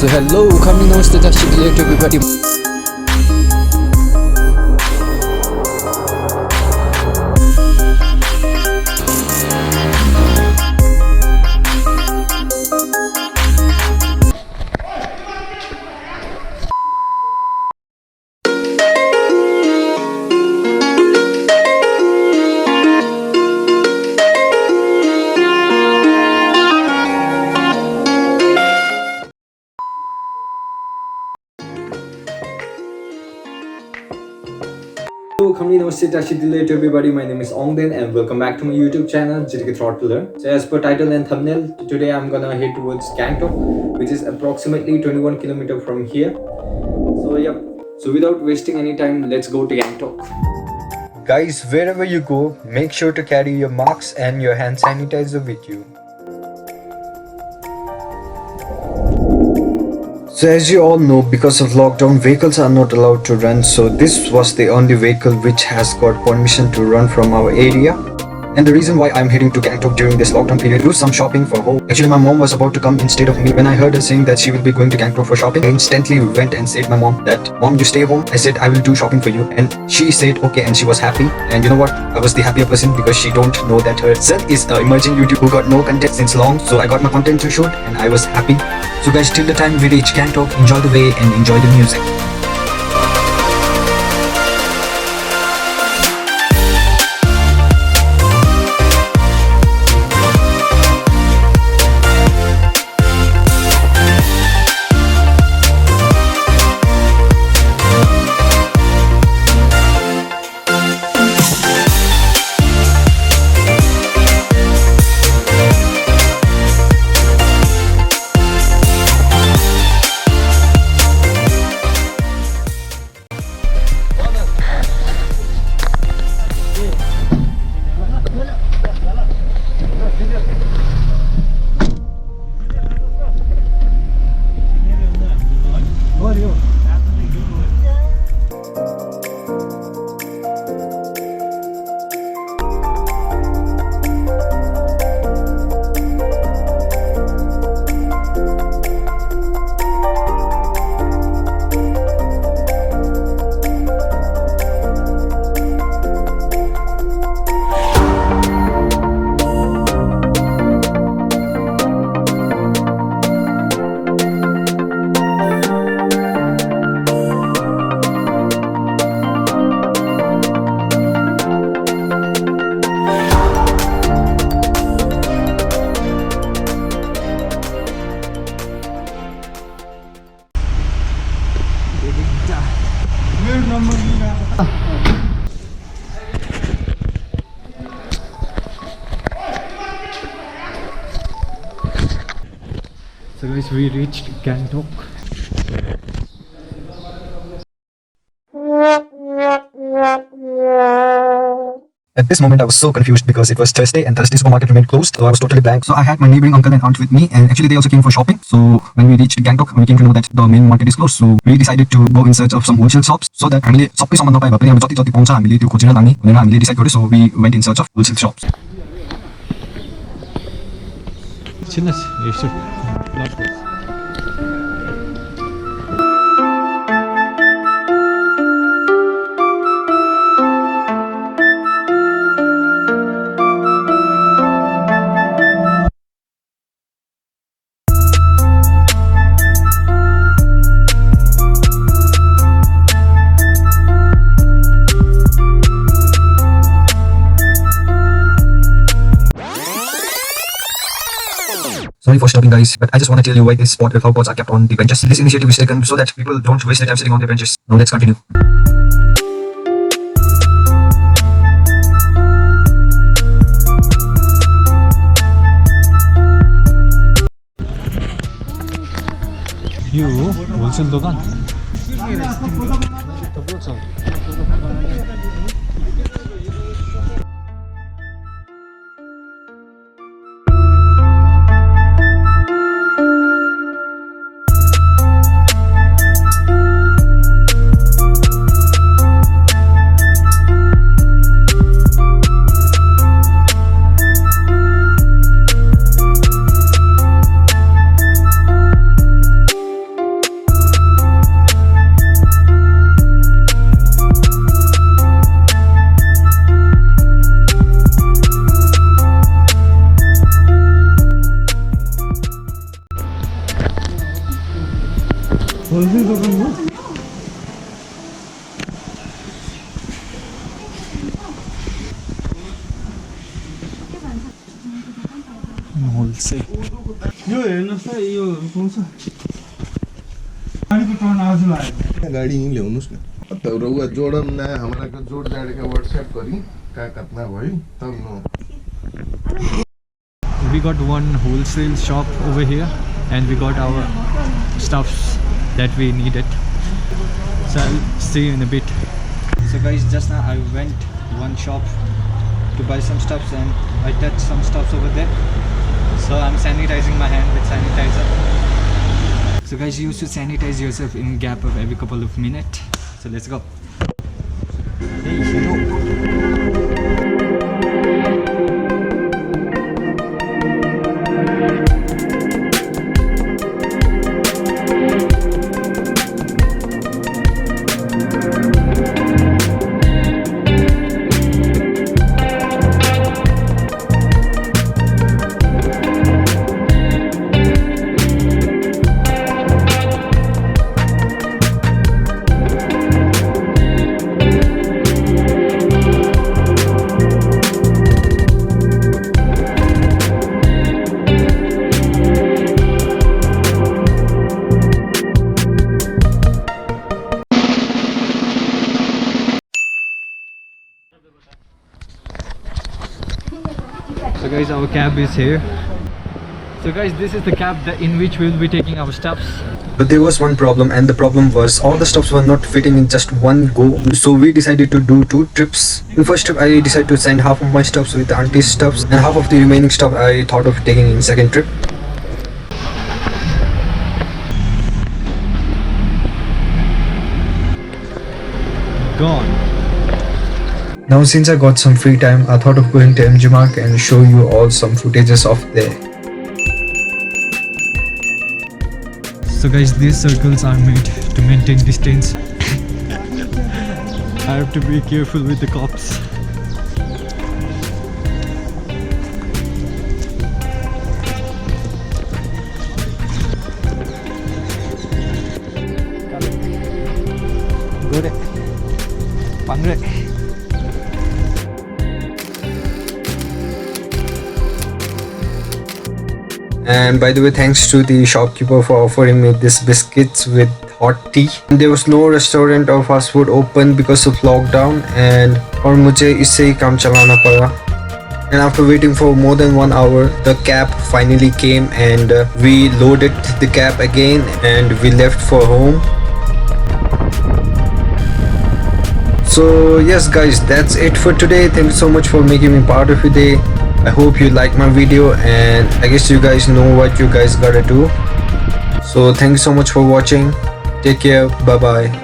So hello, kami namaste to everybody. Hello, namaste to everybody. My name is ONGDEN and welcome back to my YouTube channel, JTK Throttler. So as per title and thumbnail, today I'm gonna head towards Gangtok, which is approximately 21 km from here. So yeah, so without wasting any time, let's go to Gangtok. Guys, wherever you go, make sure to carry your masks and your hand sanitizer with you. So as you all know, because of lockdown, vehicles are not allowed to run, so this was the only vehicle which has got permission to run from our area. And the reason why I'm heading to Gangtok during this lockdown period, do some shopping for home. Actually, my mom was about to come instead of me. When I heard her saying that she will be going to Gangtok for shopping, I instantly went and said my mom that, "Mom, you stay home." I said, "I will do shopping for you." And she said, "Okay," and she was happy. And you know what? I was the happier person because she don't know that her son is an emerging YouTuber who got no content since long. So I got my content to shoot and I was happy. So guys, till the time we reach Gangtok, enjoy the way and enjoy the music. So guys, we reached Gangtok. At this moment, I was so confused because it was Thursday and Thursday supermarket remained closed, so I was totally blank. So I had my neighboring uncle and aunt with me, and actually they also came for shopping. So when we reached Gangtok, we came to know that the main market is closed. So we decided to go in search of some wholesale shops so that हामीले सबै सामान नपाए पनि अब जति जति पाउँछ हामीले त्यो खोजेर लाने भनेर हामीले डिसाइड गर्यो. So we went in search of wholesale shops. Sorry for stopping guys, but I just want to tell you why this spot with flower pots are kept on the benches. This initiative is taken so that people don't waste their time sitting on their benches. Now let's continue. You wholesale dogan? wholesale. यो हेर्नुहोस् त यो पाउँछ गाडीको turn आज लाग्यो गाड़ी यहीं ल्याउनुस् न त रउआ जोडम ना हमरा के जोड जाड के व्हाट्सएप करी का कतना भयो तब न We got one wholesale shop over here and we got our stuffs that we needed. So I'll see you in a bit. So guys, just now I went one shop to buy some stuffs and I touched some stuffs over there. So I'm sanitizing my hand with sanitizer. So guys, you should sanitize yourself in gap of every couple of minutes. So let's go. Hey, hello. So guys, our cab is here. So guys, this is the cab in which we will be taking our stuffs. But there was one problem, and the problem was all the stops were not fitting in just one go. So we decided to do 2 trips. In the first trip, I decided to send half of my stuffs with the auntie's stuffs, and half of the remaining stuff I thought of taking in second trip. Gone. Now since I got some free time, I thought of going to MG Mark and show you all some footages of there. So guys, these circles are made to maintain distance. I have to be careful with the cops. Go there. Pangre. And by the way, thanks to the shopkeeper for offering me these biscuits with hot tea. And there was no restaurant or fast food open because of lockdown, and और मुझे इससे ही काम चलाना पड़ा. And after waiting for more than 1 hour, the cab finally came and we loaded the cab again and we left for home. So yes guys, that's it for today. Thank you so much for making me part of your day. I hope you like my video, and I guess you guys know what you guys gotta do. So thank you so much for watching. Take care. Bye bye.